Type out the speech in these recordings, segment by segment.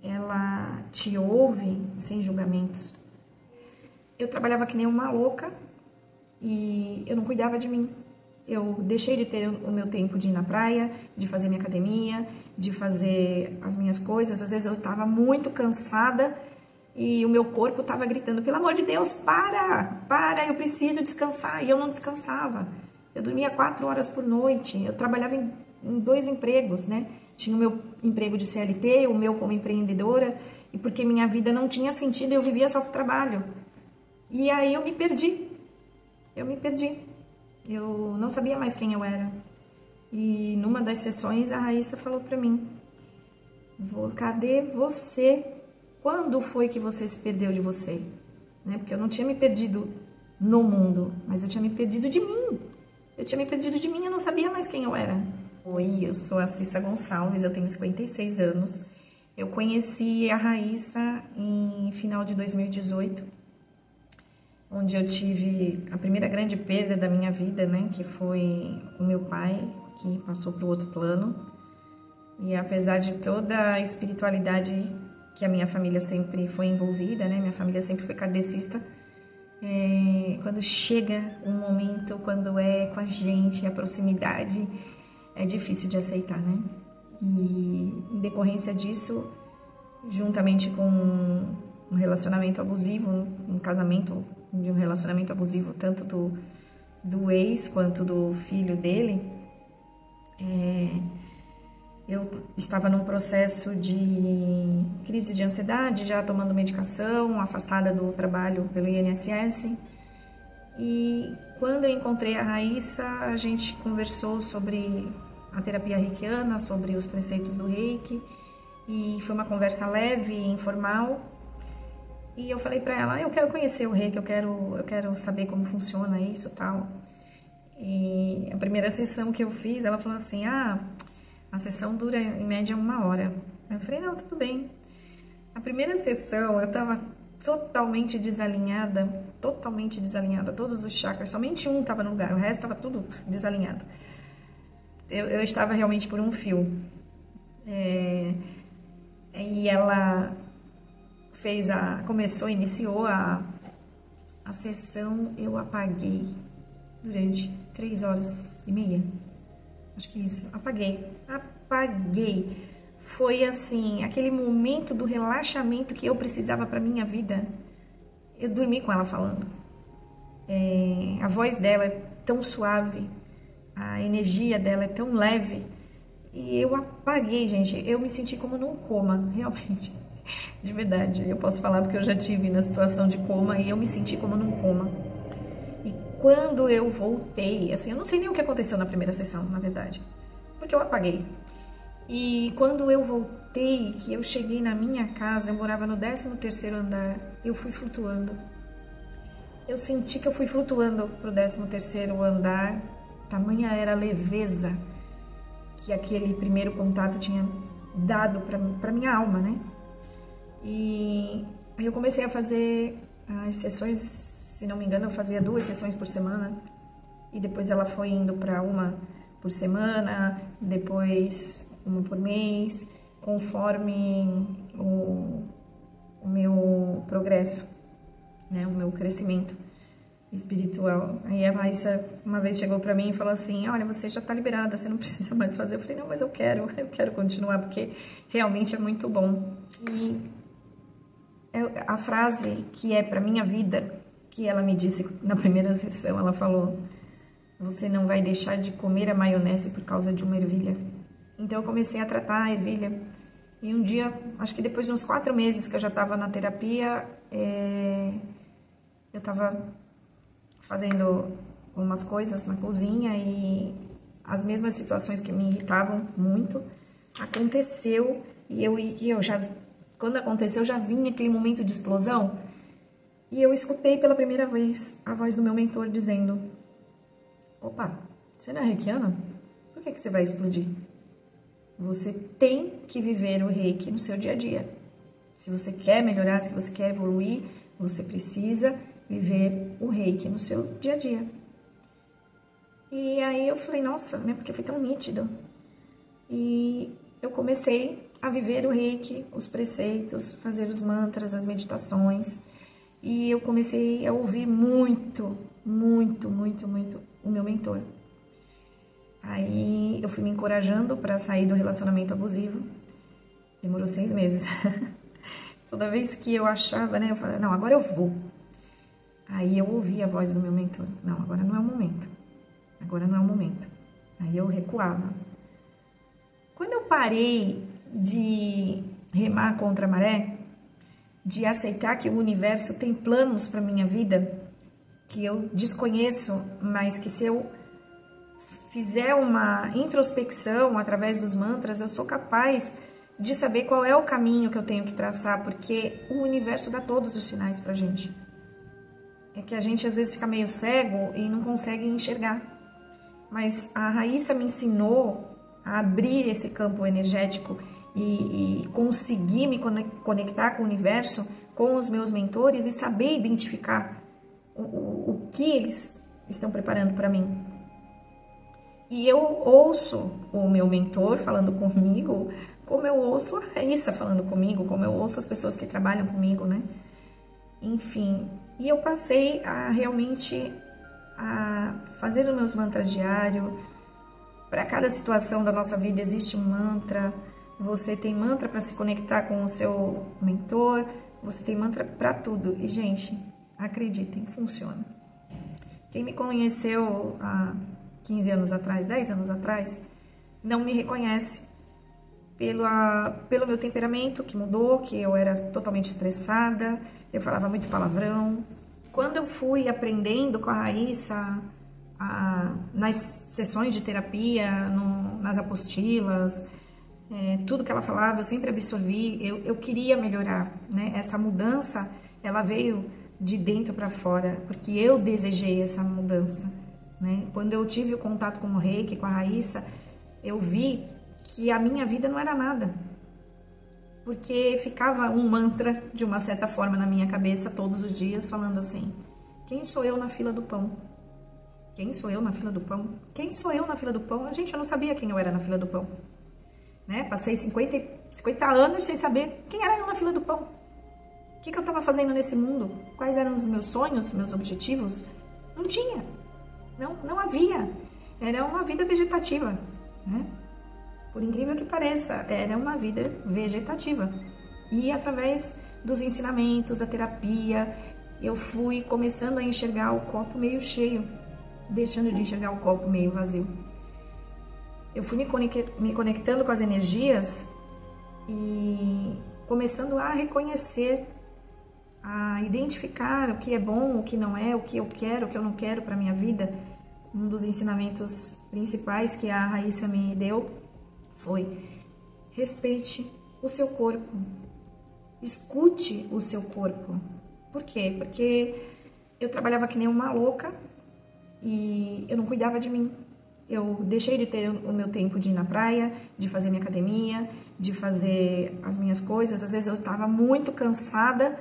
ela te ouve sem julgamentos. Eu trabalhava que nem uma louca e eu não cuidava de mim. Eu deixei de ter o meu tempo de ir na praia, de fazer minha academia, de fazer as minhas coisas. Às vezes eu estava muito cansada e o meu corpo estava gritando, pelo amor de Deus, para, eu preciso descansar. E eu não descansava. Eu dormia 4 horas por noite, eu trabalhava em 2 empregos, né? Tinha o meu emprego de CLT, o meu como empreendedora, e porque minha vida não tinha sentido, eu vivia só com trabalho. E aí eu me perdi. Eu não sabia mais quem eu era. E numa das sessões a Raíssa falou pra mim, cadê você? Quando foi que você se perdeu de você? Né? Porque eu não tinha me perdido no mundo, mas eu tinha me perdido de mim. Eu não sabia mais quem eu era. Oi, eu sou a Cissa Gonçalves, eu tenho 56 anos. Eu conheci a Raíssa em final de 2018, onde eu tive a primeira grande perda da minha vida, né? Que foi o meu pai, que passou para o outro plano. E apesar de toda a espiritualidade que a minha família sempre foi envolvida, né? Minha família sempre foi kardecista. Quando chega um momento, quando é com a gente, a proximidade, é difícil de aceitar, né? E em decorrência disso, juntamente com um relacionamento abusivo, um casamento de um relacionamento abusivo, tanto do ex quanto do filho dele, eu estava num processo de crise de ansiedade, já tomando medicação, afastada do trabalho pelo INSS. E quando eu encontrei a Raíssa, a gente conversou sobre a terapia reikiana, sobre os preceitos do reiki. E foi uma conversa leve e informal. E eu falei pra ela, eu quero conhecer o reiki, eu quero saber como funciona isso e tal. E a primeira sessão que eu fiz, ela falou assim, a sessão dura em média 1 hora. Eu falei, não, tudo bem. A primeira sessão eu tava totalmente desalinhada, todos os chakras, somente um tava no lugar, o resto tava tudo desalinhado. Eu estava realmente por um fio. E ela iniciou a sessão, eu apaguei durante 3 horas e meia. Acho que isso, apaguei. Foi assim, aquele momento do relaxamento que eu precisava para minha vida. Eu dormi com ela falando. A voz dela é tão suave, a energia dela é tão leve. E eu apaguei, gente. Eu me senti como num coma, realmente. De verdade. Eu posso falar porque eu já tive na situação de coma e eu me senti como num coma. E quando eu voltei, assim, eu não sei nem o que aconteceu na primeira sessão, na verdade. Porque eu apaguei. E quando eu voltei, que eu cheguei na minha casa, eu morava no 13º andar, eu fui flutuando. Eu senti que eu fui flutuando pro 13º andar, tamanha era a leveza que aquele primeiro contato tinha dado pra minha alma, né? E aí eu comecei a fazer as sessões, se não me engano, eu fazia 2 sessões por semana. E depois ela foi indo para 1 por semana, depois 1 por mês, conforme o meu progresso, né, o meu crescimento espiritual. Aí a Raíssa uma vez chegou para mim e falou assim, olha, você já tá liberada, você não precisa mais fazer. Eu falei, não, mas eu quero continuar, porque realmente é muito bom. E a frase que é para minha vida, que ela me disse na primeira sessão, ela falou, você não vai deixar de comer a maionese por causa de uma ervilha. Então eu comecei a tratar a ervilha. E um dia, acho que depois de uns 4 meses que eu já estava na terapia, eu estava fazendo umas coisas na cozinha e as mesmas situações que me irritavam muito aconteceu e eu já, quando aconteceu, já vinha aquele momento de explosão e eu escutei pela primeira vez a voz do meu mentor dizendo, opa, você não é reikiana? Por que você vai explodir? Você tem que viver o reiki no seu dia a dia. Se você quer melhorar, se você quer evoluir, você precisa viver o reiki no seu dia a dia. E aí eu falei, nossa, né, porque foi tão nítido. E eu comecei a viver o Reiki, os preceitos, fazer os mantras, as meditações. E eu comecei a ouvir muito, muito, muito, muito o meu mentor. Aí eu fui me encorajando para sair do relacionamento abusivo. Demorou 6 meses. Toda vez que eu achava, né, eu falava, não, agora eu vou. Aí eu ouvi a voz do meu mentor. Não, agora não é o momento. Agora não é o momento. Aí eu recuava. Quando eu parei de remar contra a maré, de aceitar que o universo tem planos para minha vida, que eu desconheço, mas que se eu fizer uma introspecção através dos mantras, eu sou capaz de saber qual é o caminho que eu tenho que traçar, porque o universo dá todos os sinais pra gente. É que a gente às vezes fica meio cego e não consegue enxergar. Mas a Raíssa me ensinou a abrir esse campo energético e conseguir me conectar com o universo, com os meus mentores e saber identificar o que eles estão preparando para mim. E eu ouço o meu mentor falando comigo, como eu ouço a Raíssa falando comigo, como eu ouço as pessoas que trabalham comigo, né? Enfim, e eu passei a realmente a fazer os meus mantras diários. Para cada situação da nossa vida existe um mantra. Você tem mantra para se conectar com o seu mentor, você tem mantra para tudo. E, gente, acreditem, funciona. Quem me conheceu há 15 anos atrás, 10 anos atrás, não me reconhece pelo meu temperamento que mudou, que eu era totalmente estressada, eu falava muito palavrão. Quando eu fui aprendendo com a Raíssa, nas sessões de terapia, nas apostilas, tudo que ela falava eu sempre absorvi, eu queria melhorar, né? Essa mudança, ela veio de dentro para fora, porque eu desejei essa mudança, né? Quando eu tive o contato com o Reiki, com a Raíssa, eu vi que a minha vida não era nada, porque ficava um mantra, de uma certa forma, na minha cabeça todos os dias, falando assim: quem sou eu na fila do pão? Quem sou eu na fila do pão? Quem sou eu na fila do pão? Gente, eu não sabia quem eu era na fila do pão, né? Passei 50 anos sem saber quem era eu na fila do pão. O que eu estava fazendo nesse mundo? Quais eram os meus sonhos, meus objetivos? Não tinha. Não havia. Era uma vida vegetativa, né? Por incrível que pareça, era uma vida vegetativa. E através dos ensinamentos, da terapia, eu fui começando a enxergar o copo meio cheio, deixando de enxergar o copo meio vazio. Eu fui me conectando com as energias e começando a reconhecer, a identificar o que é bom, o que não é, o que eu quero, o que eu não quero para minha vida. Um dos ensinamentos principais que a Raíssa me deu foi: respeite o seu corpo, escute o seu corpo. Por quê? Porque eu trabalhava que nem uma louca e eu não cuidava de mim. Eu deixei de ter o meu tempo de ir na praia, de fazer minha academia, de fazer as minhas coisas. Às vezes eu estava muito cansada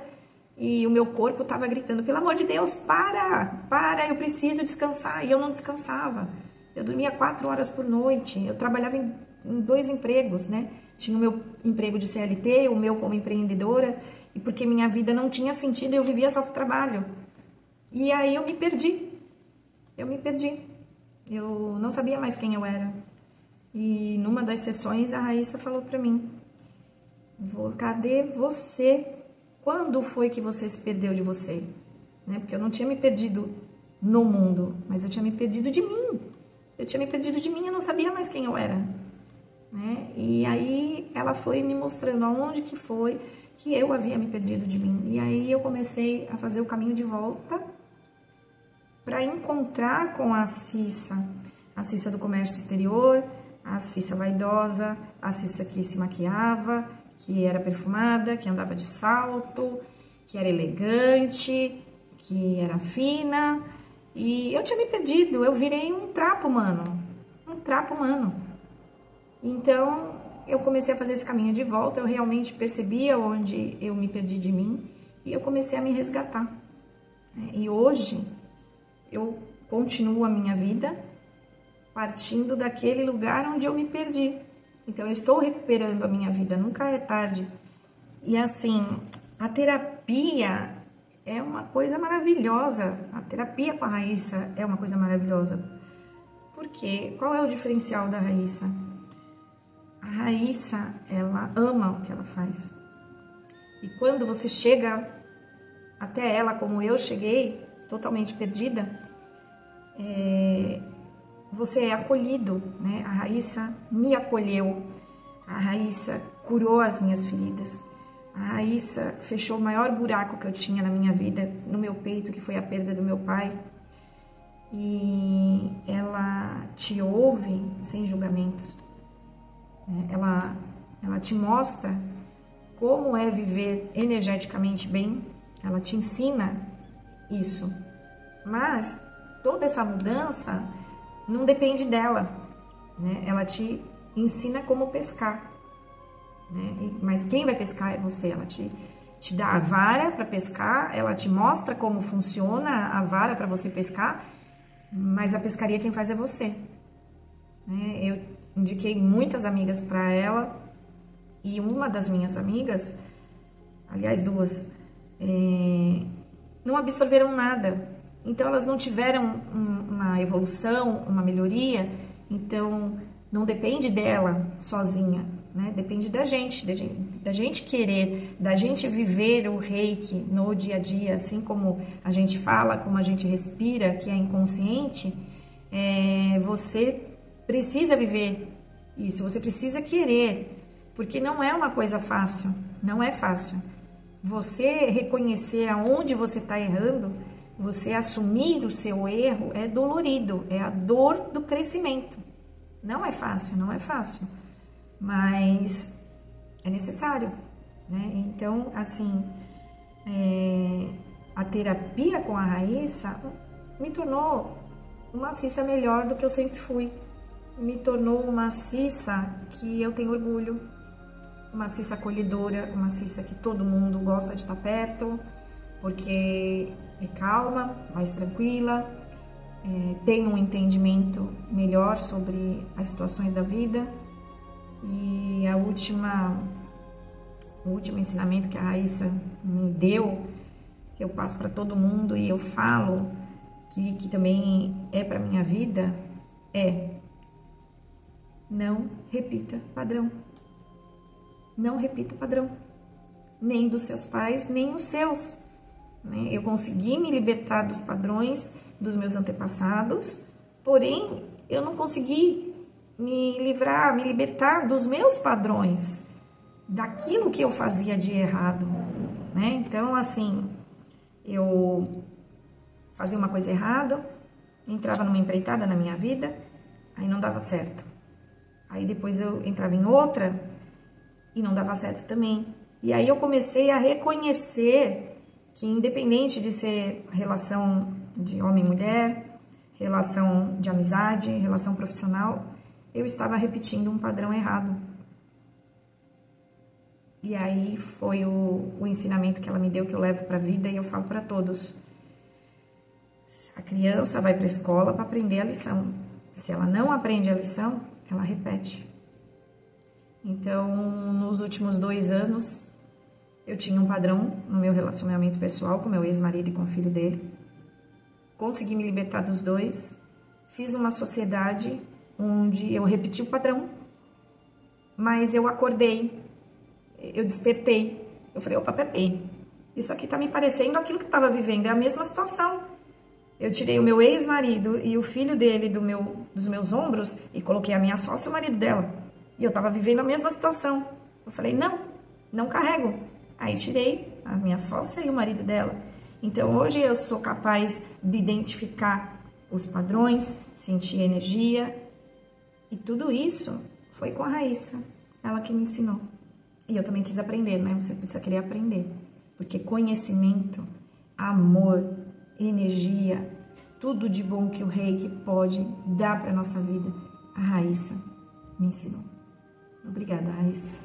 e o meu corpo estava gritando: pelo amor de Deus, para, eu preciso descansar. E eu não descansava. Eu dormia 4 horas por noite, eu trabalhava em 2 empregos, né? Tinha o meu emprego de CLT, o meu como empreendedora, e porque minha vida não tinha sentido, eu vivia só para o trabalho. E aí eu me perdi. Eu não sabia mais quem eu era. E numa das sessões a Raíssa falou para mim: cadê você? Quando foi que você se perdeu de você? Né? Porque eu não tinha me perdido no mundo, mas eu tinha me perdido de mim. Eu não sabia mais quem eu era. Né? E aí ela foi me mostrando aonde que foi que eu havia me perdido de mim. E aí eu comecei a fazer o caminho de volta para encontrar com a Cissa do comércio exterior, a Cissa vaidosa, a Cissa que se maquiava, que era perfumada, que andava de salto, que era elegante, que era fina. E eu tinha me perdido, eu virei um trapo humano. Então, eu comecei a fazer esse caminho de volta, eu realmente percebia onde eu me perdi de mim e eu comecei a me resgatar. E hoje, eu continuo a minha vida partindo daquele lugar onde eu me perdi. Então, eu estou recuperando a minha vida, nunca é tarde. E assim, a terapia é uma coisa maravilhosa. A terapia com a Raíssa é uma coisa maravilhosa. Por quê? Qual é o diferencial da Raíssa? A Raíssa, ela ama o que ela faz. E quando você chega até ela, como eu cheguei, totalmente perdida, você é acolhido, né? A Raíssa me acolheu, a Raíssa curou as minhas feridas, a Raíssa fechou o maior buraco que eu tinha na minha vida, no meu peito, que foi a perda do meu pai. E ela te ouve sem julgamentos, né? Ela te mostra como é viver energeticamente bem, ela te ensina isso. Mas toda essa mudança não depende dela, né? Ela te ensina como pescar, né? Mas quem vai pescar é você. Ela te dá a vara para pescar, ela te mostra como funciona a vara para você pescar, mas a pescaria quem faz é você, né? Eu indiquei muitas amigas para ela e uma das minhas amigas, aliás duas, não absorveram nada. Então, elas não tiveram uma evolução, uma melhoria. Então, não depende dela sozinha, né? Depende da gente querer, da gente viver o reiki no dia a dia, assim como a gente fala, como a gente respira, que é inconsciente. Você precisa viver isso, você precisa querer, porque não é uma coisa fácil, não é fácil. Você reconhecer aonde você está errando, você assumir o seu erro é dolorido, é a dor do crescimento. Não é fácil, não é fácil, mas é necessário, né? Então, assim, a terapia com a Raíssa me tornou uma Cissa melhor do que eu sempre fui. Me tornou uma Cissa que eu tenho orgulho, uma Cissa acolhedora, uma Cissa que todo mundo gosta de estar perto, porque é calma, mais tranquila, tem um entendimento melhor sobre as situações da vida. E o último ensinamento que a Raíssa me deu, que eu passo para todo mundo e eu falo que também é para minha vida, não repita padrão. Não repita padrão, nem dos seus pais, nem os seus. Eu consegui me libertar dos padrões dos meus antepassados, porém eu não consegui me libertar dos meus padrões, daquilo que eu fazia de errado, né? Então, assim, eu fazia uma coisa errada, entrava numa empreitada na minha vida, aí não dava certo. Aí depois eu entrava em outra e não dava certo também. E aí eu comecei a reconhecer que, independente de ser relação de homem e mulher, relação de amizade, relação profissional, eu estava repetindo um padrão errado. E aí foi o ensinamento que ela me deu, que eu levo para a vida e eu falo para todos. A criança vai para a escola para aprender a lição. Se ela não aprende a lição, ela repete. Então, nos últimos 2 anos, eu tinha um padrão no meu relacionamento pessoal com meu ex-marido e com o filho dele. Consegui me libertar dos dois. Fiz uma sociedade onde eu repeti o padrão, mas eu acordei, eu despertei. Eu falei, opa, peraí, isso aqui tá me parecendo aquilo que eu tava vivendo, é a mesma situação. Eu tirei o meu ex-marido e o filho dele dos meus ombros e coloquei a minha sócia e o marido dela. E eu tava vivendo a mesma situação. Eu falei, não carrego. Aí tirei a minha sócia e o marido dela. Então, hoje eu sou capaz de identificar os padrões, sentir energia. E tudo isso foi com a Raíssa, ela que me ensinou. E eu também quis aprender, né? Você precisa querer aprender. Porque conhecimento, amor, energia, tudo de bom que o Reiki pode dar para nossa vida, a Raíssa me ensinou. Obrigada, Raíssa.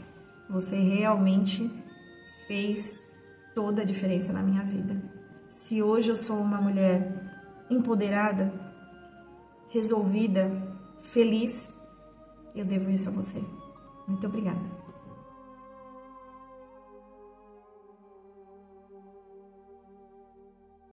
Você realmente fez toda a diferença na minha vida. Se hoje eu sou uma mulher empoderada, resolvida, feliz, eu devo isso a você. Muito obrigada.